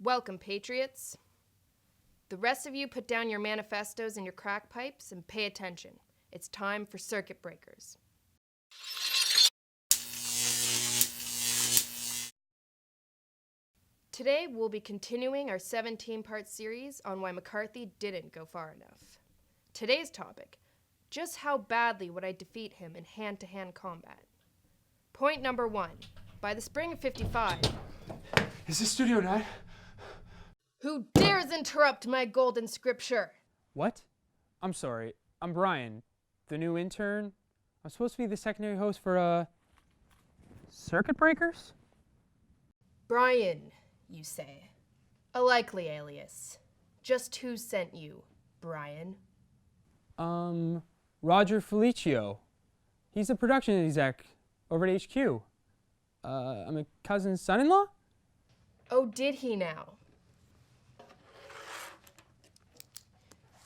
Welcome, patriots. The rest of you put down your manifestos and your crack pipes and pay attention. It's time for circuit breakers. Today, we'll be continuing our 17-part series on why McCarthy didn't go far enough. Today's topic, just how badly would I defeat him in hand-to-hand combat? Point number 1. By the spring of '55... Is this Studio 9? Who dares interrupt my golden scripture? What? I'm sorry. I'm Brian, the new intern. I'm supposed to be the secondary host for, Circuit Breakers? Brian, you say. A likely alias. Just who sent you, Brian? Roger Felicio. He's a production exec over at HQ. I'm a cousin's son-in-law? Oh, did he now?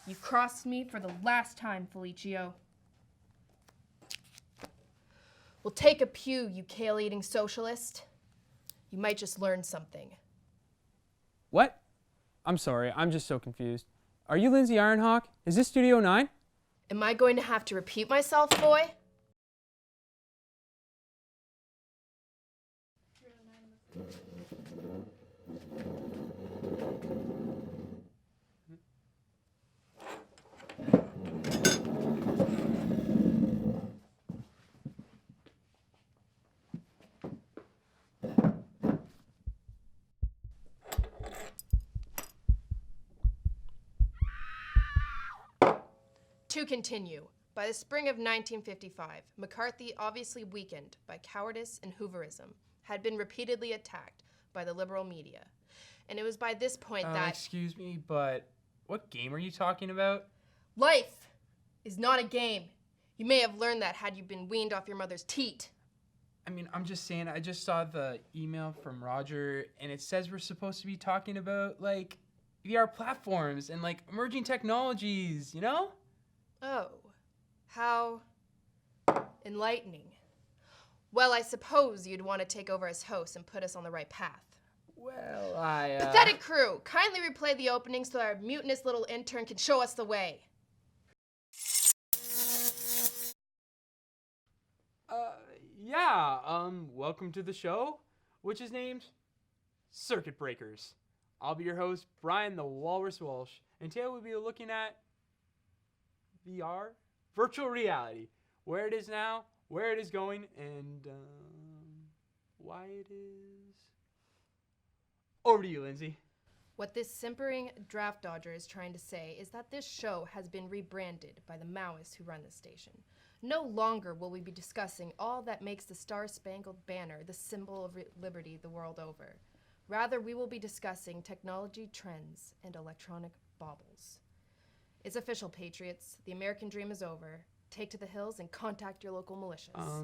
You crossed me for the last time, Felicio. Well, take a pew, you kale-eating socialist. You might just learn something. What? I'm sorry, I'm just so confused. Are you Lindsay Ironhawk? Is this Studio 9? Am I going to have to repeat myself, boy? To continue, by the spring of 1955, McCarthy, obviously weakened by cowardice and Hooverism, had been repeatedly attacked by the liberal media. And it was by this point that... Excuse me, but what game are you talking about? Life is not a game. You may have learned that had you been weaned off your mother's teat. I mean, I'm just saying, I just saw the email from Roger, and it says we're supposed to be talking about, like, VR platforms and, like, emerging technologies, you know? Oh, how enlightening. Well, I suppose you'd want to take over as host and put us on the right path. Well, Pathetic crew, kindly replay the opening so our mutinous little intern can show us the way. Welcome to the show, which is named Circuit Breakers. I'll be your host, Brian the Walrus Walsh, and today we'll be looking at VR, virtual reality, where it is now, where it is going, and why it is. Over to you, Lindsay. What this simpering draft dodger is trying to say is that this show has been rebranded by the Maoists who run the station. No longer will we be discussing all that makes the Star-Spangled Banner the symbol of liberty the world over. Rather, we will be discussing technology trends and electronic baubles. It's official, patriots. The American dream is over. Take to the hills and contact your local militias.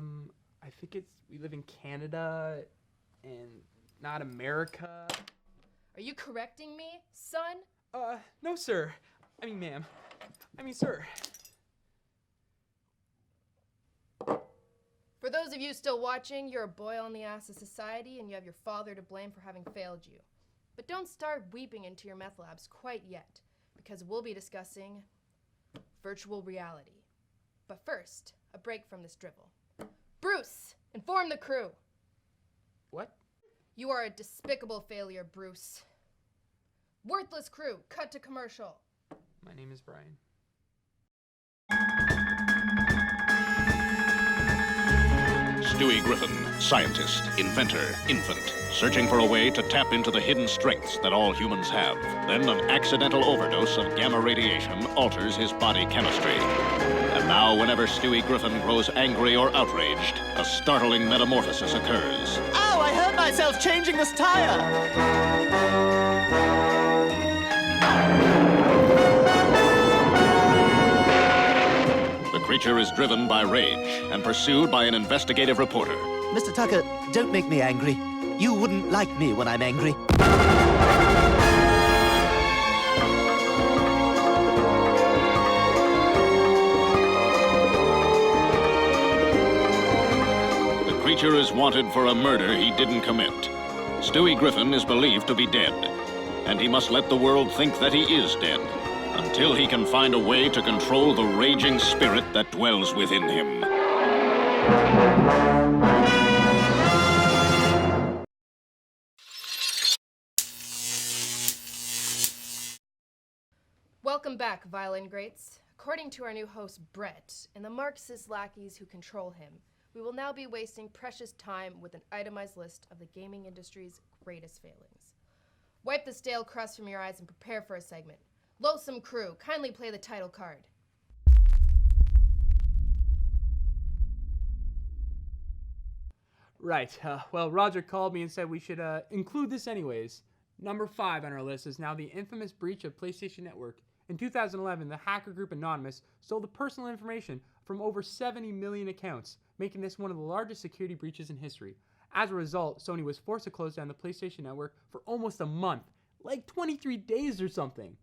I think we live in Canada and not America. Are you correcting me, son? No, sir. I mean, ma'am. I mean, sir. For those of you still watching, you're a boil on the ass of society and you have your father to blame for having failed you. But don't start weeping into your meth labs quite yet, because we'll be discussing virtual reality. But first, a break from this drivel. Bruce, inform the crew. What? You are a despicable failure, Bruce. Worthless crew, cut to commercial. My name is Brian. Stewie Griffin, scientist, inventor, infant, searching for a way to tap into the hidden strengths that all humans have. Then an accidental overdose of gamma radiation alters his body chemistry. And now, whenever Stewie Griffin grows angry or outraged, a startling metamorphosis occurs. Ow, I hurt myself changing this tire! The creature is driven by rage and pursued by an investigative reporter. Mr. Tucker, don't make me angry. You wouldn't like me when I'm angry. The creature is wanted for a murder he didn't commit. Stewie Griffin is believed to be dead. and he must let the world think that he is dead, until he can find a way to control the raging spirit that dwells within him. Welcome back, violin greats. According to our new host, Brett, and the Marxist lackeys who control him, we will now be wasting precious time with an itemized list of the gaming industry's greatest failings. Wipe the stale crust from your eyes and prepare for a segment. Loathsome Crew, kindly play the title card. Right. Well, Roger called me and said we should include this anyways. Number 5 on our list is now the infamous breach of PlayStation Network. In 2011, the hacker group Anonymous stole the personal information from over 70 million accounts, making this one of the largest security breaches in history. As a result, Sony was forced to close down the PlayStation Network for almost a month, like 23 days or something.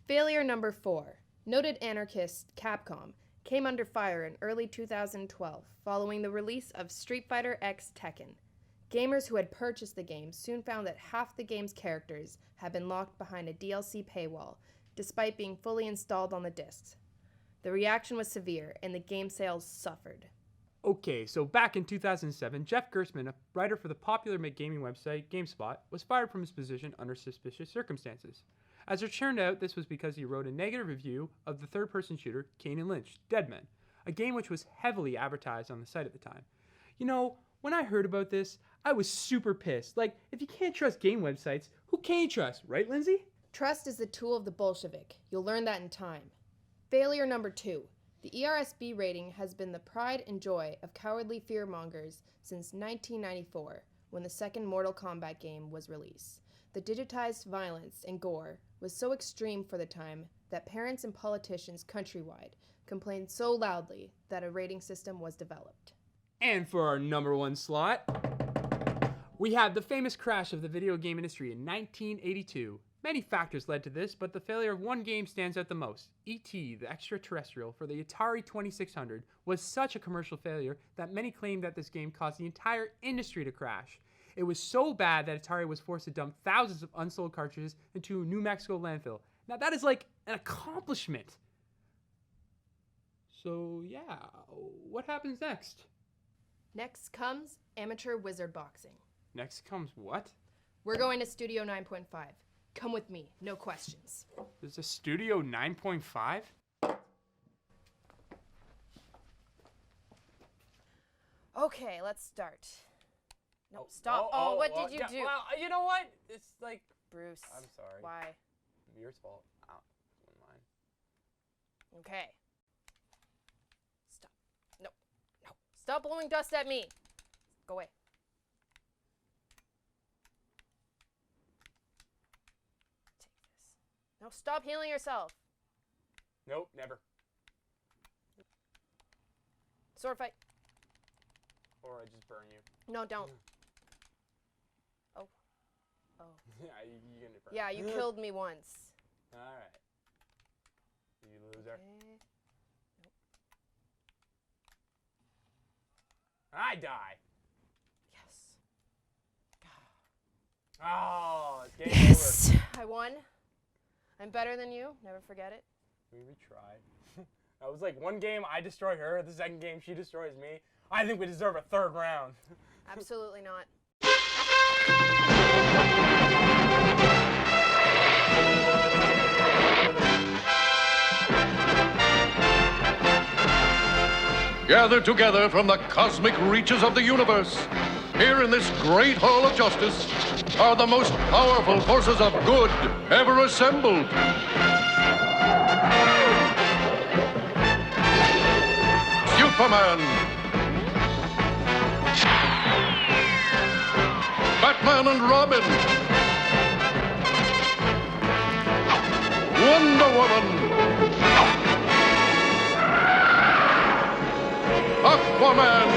Failure number 4. Noted anarchist Capcom came under fire in early 2012 following the release of Street Fighter X Tekken. Gamers who had purchased the game soon found that half the game's characters had been locked behind a DLC paywall, despite being fully installed on the discs. The reaction was severe, and the game sales suffered. Okay, so back in 2007, Jeff Gerstmann, a writer for the popular gaming website GameSpot, was fired from his position under suspicious circumstances. As it turned out, this was because he wrote a negative review of the third-person shooter Kane & Lynch, Deadman, a game which was heavily advertised on the site at the time. You know, when I heard about this, I was super pissed. Like, if you can't trust game websites, who can you trust, right, Lindsay? Trust is the tool of the Bolshevik. You'll learn that in time. Failure number 2. The ERSB rating has been the pride and joy of cowardly fearmongers since 1994, when the second Mortal Kombat game was released. The digitized violence and gore was so extreme for the time that parents and politicians countrywide complained so loudly that a rating system was developed. And for our number 1 slot, we have the famous crash of the video game industry in 1982. Many factors led to this, but the failure of one game stands out the most. E.T., the extraterrestrial, for the Atari 2600 was such a commercial failure that many claim that this game caused the entire industry to crash. It was so bad that Atari was forced to dump thousands of unsold cartridges into a New Mexico landfill. Now that is like an accomplishment. So yeah, what happens next? Next comes amateur wizard boxing. Next comes what? We're going to Studio 9.5. Come with me, no questions. There's a Studio 9.5? Okay, let's start. No, stop. Oh, what did you do? Well, you know what? It's like... Bruce. I'm sorry. Why? Your fault. Ow. Mine. Okay. Stop. No. No. Stop blowing dust at me. Go away. Take this. No, stop healing yourself. Nope, never. Sword fight. Or I just burn you. No, don't. Oh. Oh. Yeah, you gonna burn. Yeah, you killed me once. Alright. You loser. Okay. I die. Yes. Oh, it's game Yes! I won. I'm better than you. Never forget it. over. We tried. That was like one game I destroy her, the second game she destroys me. I think we deserve a third round. Absolutely not. Gathered together from the cosmic reaches of the universe, here in this great hall of justice, are the most powerful forces of good ever assembled. Superman, Batman and Robin, Wonder Woman, Aquaman,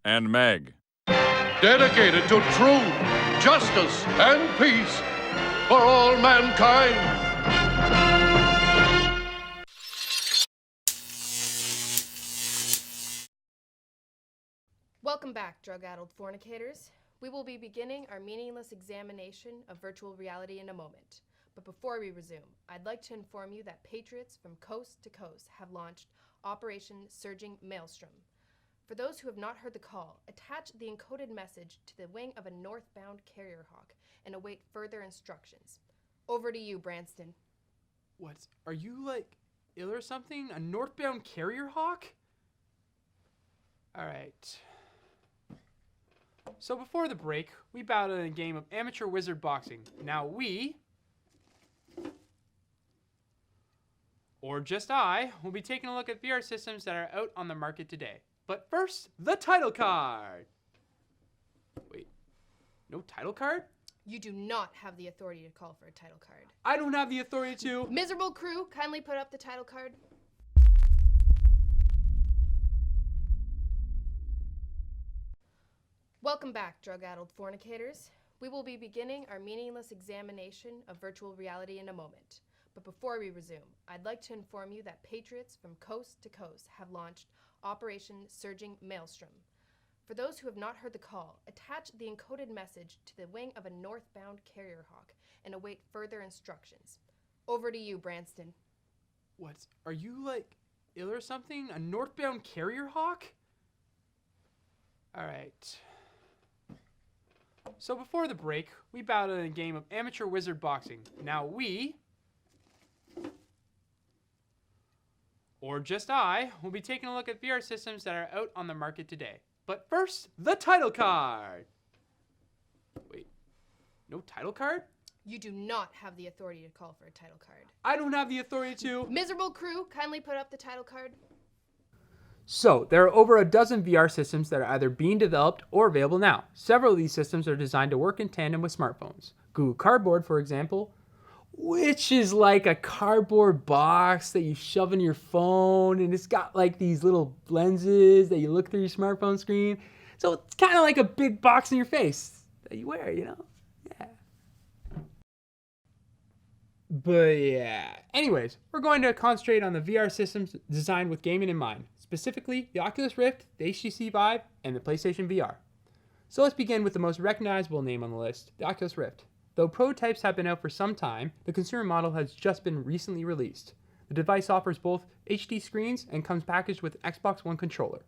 and Meg. dedicated to truth, justice, and peace for all mankind. Welcome back, drug-addled fornicators. We will be beginning our meaningless examination of virtual reality in a moment. But before we resume, I'd like to inform you that patriots from coast to coast have launched Operation Surging Maelstrom. For those who have not heard the call, attach the encoded message to the wing of a northbound carrier hawk and await further instructions. Over to you, Branston. What? Are you, like, ill or something? A northbound carrier hawk? Alright. So before the break, we battled in a game of amateur wizard boxing. Now we, or just I, will be taking a look at VR systems that are out on the market today. But first, the title card. Wait, no title card? You do not have the authority to call for a title card. I don't have the authority to. Miserable crew, kindly put up the title card. Welcome back, drug-addled fornicators. We will be beginning our meaningless examination of virtual reality in a moment. But before we resume, I'd like to inform you that patriots from coast to coast have launched Operation Surging Maelstrom. For those who have not heard the call, attach the encoded message to the wing of a northbound carrier hawk and await further instructions. Over to you, Branston. What? Are you, like, ill or something? A northbound carrier hawk? Alright. So before the break, we battled in a game of amateur wizard boxing. Now we, or just I, will be taking a look at VR systems that are out on the market today. But first, the title card. Wait, no title card? You do not have the authority to call for a title card. I don't have the authority to. Miserable crew, kindly put up the title card. So, there are over a dozen VR systems that are either being developed or available now. Several of these systems are designed to work in tandem with smartphones. Google Cardboard, for example, which is like a cardboard box that you shove in your phone, and it's got like these little lenses that you look through your smartphone screen. So it's kind of like a big box in your face that you wear, you know? Yeah. But yeah. Anyways, we're going to concentrate on the VR systems designed with gaming in mind. Specifically, the Oculus Rift, the HTC Vive, and the PlayStation VR. So let's begin with the most recognizable name on the list, the Oculus Rift. Though prototypes have been out for some time, the consumer model has just been recently released. The device offers both HD screens and comes packaged with Xbox One controller.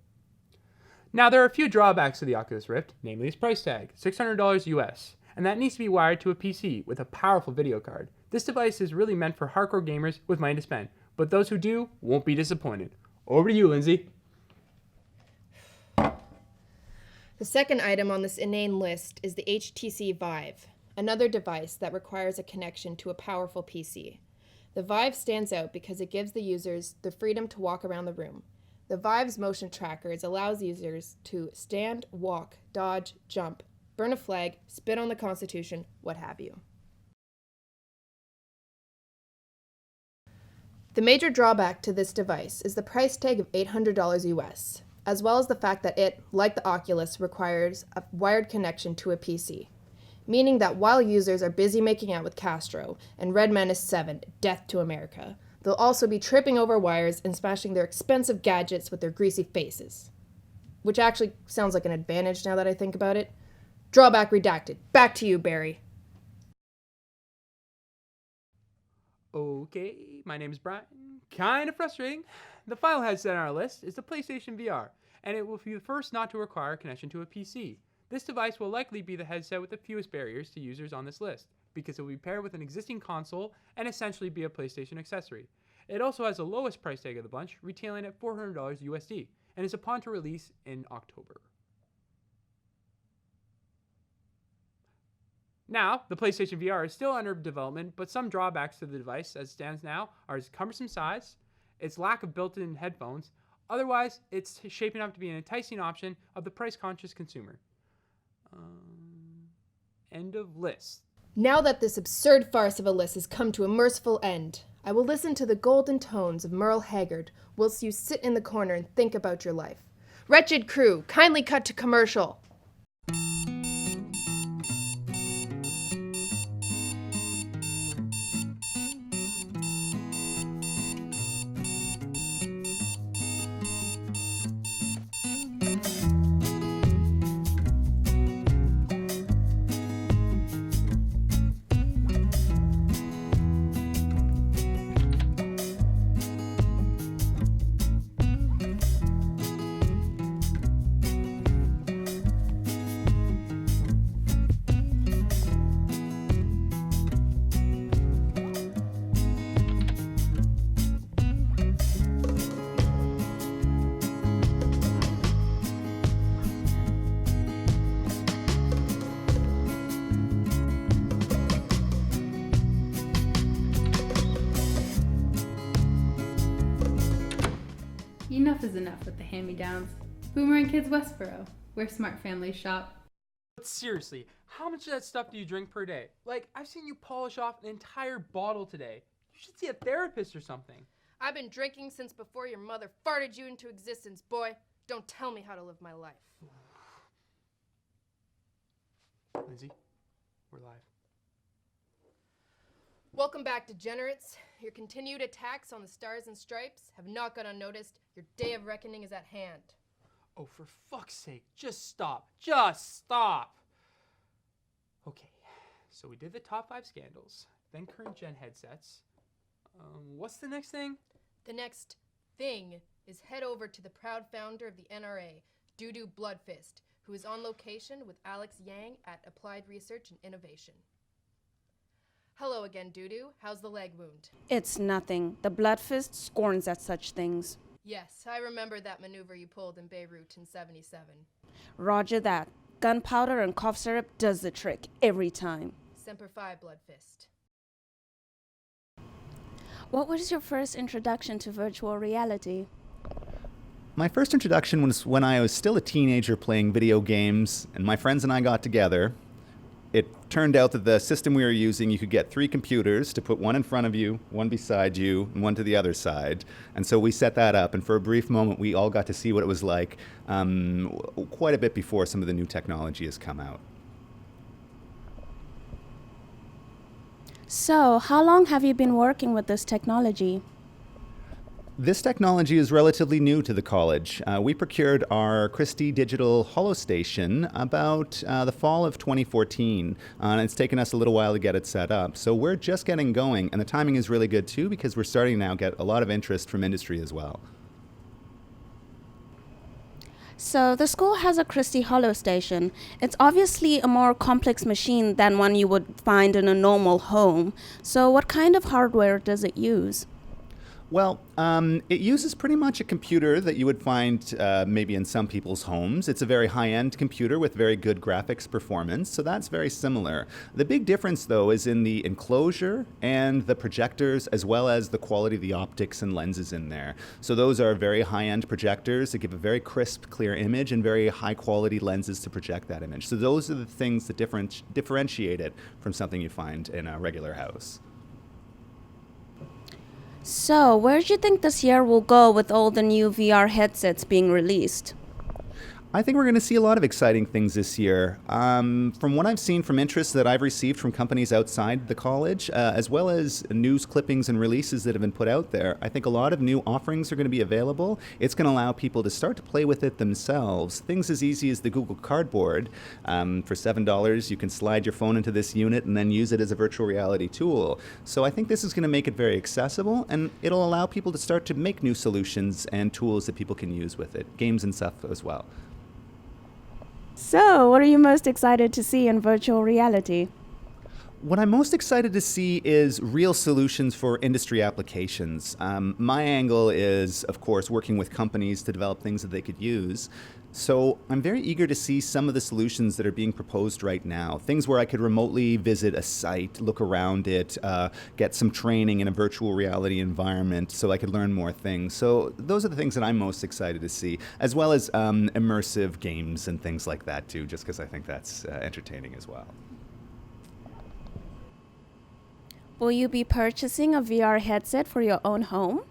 Now there are a few drawbacks to the Oculus Rift, namely its price tag, $600 US, and that needs to be wired to a PC with a powerful video card. This device is really meant for hardcore gamers with money to spend, but those who do won't be disappointed. Over to you, Lindsay. The second item on this inane list is the HTC Vive, another device that requires a connection to a powerful PC. The Vive stands out because it gives the users the freedom to walk around the room. The Vive's motion trackers allows users to stand, walk, dodge, jump, burn a flag, spit on the Constitution, what have you. The major drawback to this device is the price tag of $800 US, as well as the fact that it, like the Oculus, requires a wired connection to a PC, meaning that while users are busy making out with Castro and Red Menace 7, Death to America, they'll also be tripping over wires and smashing their expensive gadgets with their greasy faces. Which actually sounds like an advantage now that I think about it. Drawback redacted. Back to you, Barry. Okay, my name is Brian. Kind of frustrating. The final headset on our list is the PlayStation VR, and it will be the first not to require a connection to a PC. This device will likely be the headset with the fewest barriers to users on this list, because it will be paired with an existing console and essentially be a PlayStation accessory. It also has the lowest price tag of the bunch, retailing at $400 USD, and is upon to release in October. Now, the PlayStation VR is still under development, but some drawbacks to the device as it stands now are its cumbersome size, its lack of built-in headphones. Otherwise, it's shaping up to be an enticing option of the price-conscious consumer. End of list. Now that this absurd farce of a list has come to a merciful end, I will listen to the golden tones of Merle Haggard whilst you sit in the corner and think about your life. Wretched crew, kindly cut to commercial. enough with the hand-me-downs. Boomerang Kids Westboro, where smart families shop. But seriously, how much of that stuff do you drink per day? Like, I've seen you polish off an entire bottle today. You should see a therapist or something. I've been drinking since before your mother farted you into existence, boy. Don't tell me how to live my life. Lindsay, we're live. Welcome back, degenerates. Your continued attacks on the Stars and Stripes have not gone unnoticed. Your day of reckoning is at hand. Oh, for fuck's sake, just stop. Just stop. Okay, so we did the top 5 scandals, then current gen headsets. What's the next thing? The next thing is head over to the proud founder of the NRA, Doodoo Bloodfist, who is on location with Alex Yang at Applied Research and Innovation. Hello again, Doodoo. How's the leg wound? It's nothing. The Bloodfist scorns at such things. Yes, I remember that maneuver you pulled in Beirut in '77. Roger that. Gunpowder and cough syrup does the trick every time. Semper Fi, Bloodfist. What was your first introduction to virtual reality? My first introduction was when I was still a teenager playing video games, and my friends and I got together. It turned out that the system we were using, you could get 3 computers to put one in front of you, one beside you, and one to the other side. And so we set that up, and for a brief moment, we all got to see what it was like quite a bit before some of the new technology has come out. So, how long have you been working with this technology? This technology is relatively new to the college. We procured our Christie Digital Holo Station about the fall of 2014, and it's taken us a little while to get it set up. So we're just getting going, and the timing is really good too because we're starting now to get a lot of interest from industry as well. So, the school has a Christie Holo Station. It's obviously a more complex machine than one you would find in a normal home. So, what kind of hardware does it use? Well, it uses pretty much a computer that you would find maybe in some people's homes. It's a very high-end computer with very good graphics performance, so that's very similar. The big difference, though, is in the enclosure and the projectors, as well as the quality of the optics and lenses in there. So those are very high-end projectors that give a very crisp, clear image and very high-quality lenses to project that image. So those are the things that differentiate it from something you find in a regular house. So, where do you think this year will go with all the new VR headsets being released? I think we're going to see a lot of exciting things this year. From what I've seen from interest that I've received from companies outside the college, as well as news clippings and releases that have been put out there, I think a lot of new offerings are going to be available. It's going to allow people to start to play with it themselves. Things as easy as the Google Cardboard. For $7, you can slide your phone into this unit and then use it as a virtual reality tool. So I think this is going to make it very accessible, and it'll allow people to start to make new solutions and tools that people can use with it, games and stuff as well. So, what are you most excited to see in virtual reality? What I'm most excited to see is real solutions for industry applications. My angle is, of course, working with companies to develop things that they could use. So I'm very eager to see some of the solutions that are being proposed right now. Things where I could remotely visit a site, look around it, get some training in a virtual reality environment so I could learn more things. So those are the things that I'm most excited to see, as well as immersive games and things like that too, just because I think that's entertaining as well. Will you be purchasing a VR headset for your own home?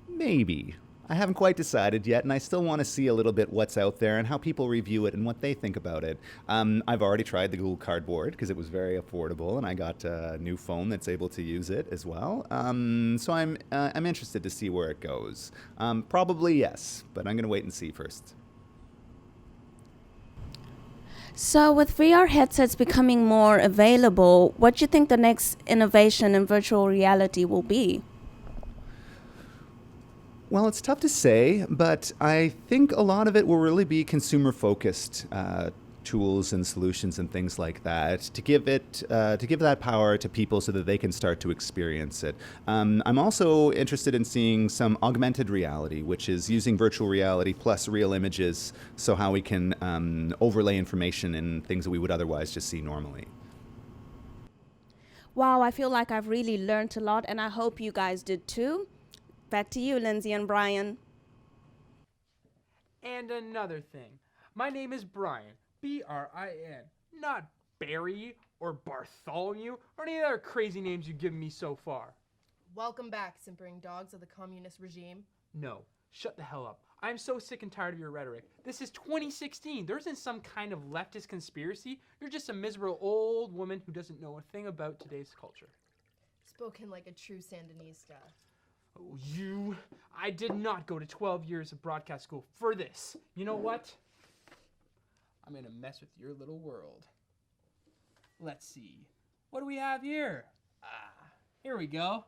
Maybe. I haven't quite decided yet, and I still want to see a little bit what's out there and how people review it and what they think about it. I've already tried the Google Cardboard because it was very affordable, and I got a new phone that's able to use it as well. So I'm interested to see where it goes. Probably yes, but I'm going to wait and see first. So, with VR headsets becoming more available, what do you think the next innovation in virtual reality will be? Well, it's tough to say, but I think a lot of it will really be consumer-focused tools and solutions and things like that to give that power to people so that they can start to experience it. I'm also interested in seeing some augmented reality, which is using virtual reality plus real images, so how we can overlay information in things that we would otherwise just see normally. Wow, I feel like I've really learned a lot, and I hope you guys did too. Back to you, Lindsay and Brian. And another thing. My name is Brian. B-R-I-N. Not Barry or Bartholomew or any other crazy names you've given me so far. Welcome back, simpering dogs of the communist regime. No. Shut the hell up. I'm so sick and tired of your rhetoric. This is 2016. There isn't some kind of leftist conspiracy. You're just a miserable old woman who doesn't know a thing about today's culture. Spoken like a true Sandinista. Oh, you. I did not go to 12 years of broadcast school for this. You know what? I'm gonna mess with your little world. Let's see. What do we have here? Here we go.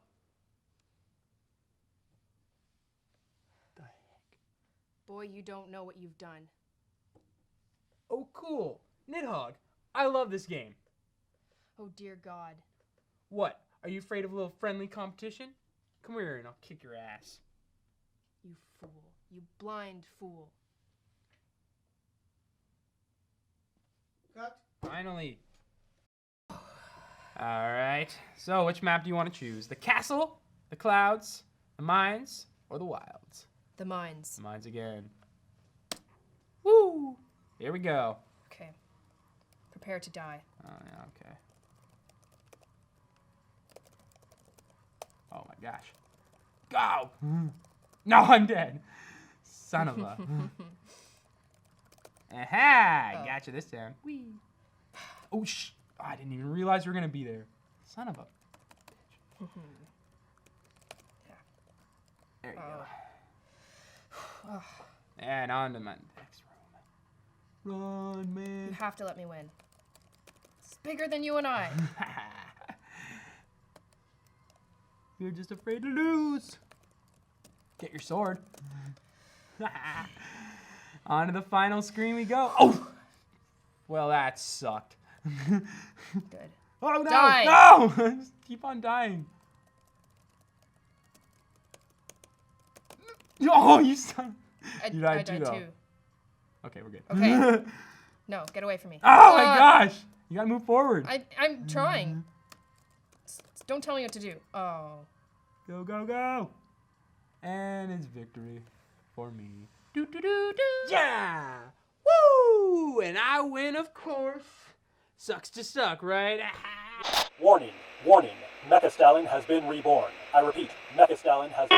The heck? Boy, you don't know what you've done. Oh, cool. Nidhogg. I love this game. Oh, dear God. What? Are you afraid of a little friendly competition? Come here and I'll kick your ass. You fool. You blind fool. Cut. Finally. Alright. So, which map do you want to choose? The castle, the clouds, the mines, or the wilds? The mines. The mines again. Woo! Here we go. Okay. Prepare to die. Oh, yeah, okay. Oh my gosh. Go! No, I'm dead. Son of a. Aha! Gotcha this time. Whee! Oh, I didn't even realize you were going to be there. Son of a bitch. There you go. And on to my next room. Run, man. You have to let me win. It's bigger than you and I. You're just afraid to lose. Get your sword. On to the final screen we go. Oh! Well, that sucked. Good. Oh, no! Die. No! Just keep on dying. Oh, you son. You died too, though. Okay, we're good. Okay. No, get away from me. Oh my gosh! You gotta move forward. I'm trying. Don't tell me what to do. Oh. Go, go, go. And it's victory for me. Do do do do. Yeah! Woo! And I win, of course. Sucks to suck, right? Warning, warning. Mechastalin has been reborn. I repeat, Mechastalin has...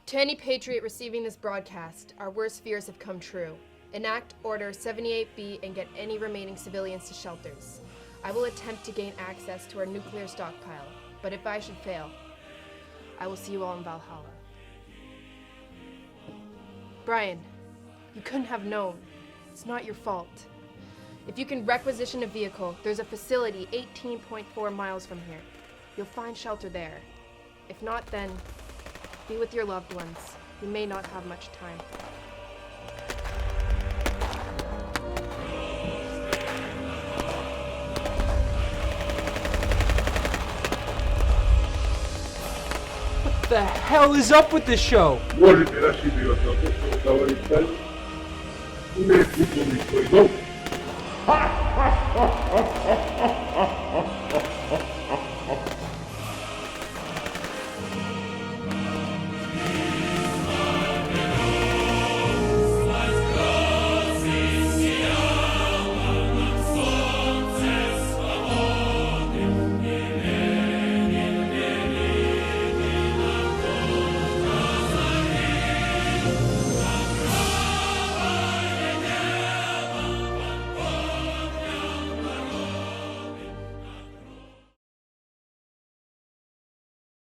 To any patriot receiving this broadcast, our worst fears have come true. Enact Order 78B and get any remaining civilians to shelters. I will attempt to gain access to our nuclear stockpile, but if I should fail, I will see you all in Valhalla. Brian, you couldn't have known. It's not your fault. If you can requisition a vehicle, there's a facility 18.4 miles from here. You'll find shelter there. If not, then be with your loved ones. You may not have much time. What the hell is up with this show? Можете рассчитывать на то, что товарищ Сталин умеет выполнить свой долг. Ха-ха-ха-ха!